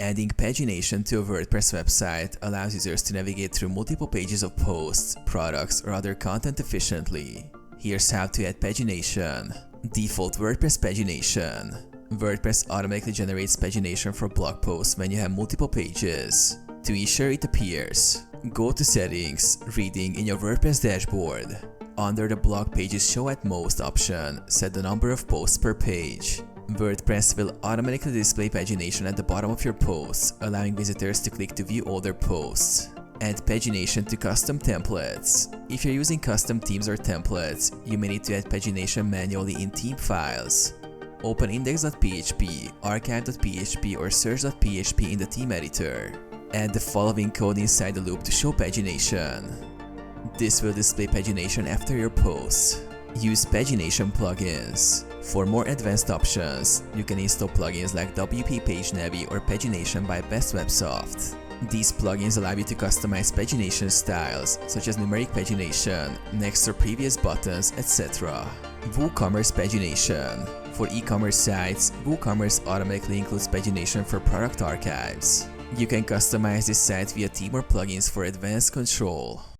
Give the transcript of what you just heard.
Adding pagination to a WordPress website allows users to navigate through multiple pages of posts, products, or other content efficiently. Here's how to add pagination. Default WordPress pagination. WordPress automatically generates pagination for blog posts when you have multiple pages. To ensure it appears, go to Settings, Reading in your WordPress dashboard. Under the Blog Pages Show at Most option, set the number of posts per page. WordPress will automatically display pagination at the bottom of your posts, allowing visitors to click to view all their posts. Add pagination to custom templates. If you're using custom themes or templates, you may need to add pagination manually in theme files. Open index.php, archive.php, or search.php in the theme editor. Add the following code inside the loop to show pagination. This will display pagination after your posts. Use pagination plugins. For more advanced options, you can install plugins like WP PageNavi or Pagination by Best Websoft. These plugins allow you to customize pagination styles, such as numeric pagination, next or previous buttons, etc. WooCommerce pagination. For e-commerce sites, WooCommerce automatically includes pagination for product archives. You can customize this site via theme or plugins for advanced control.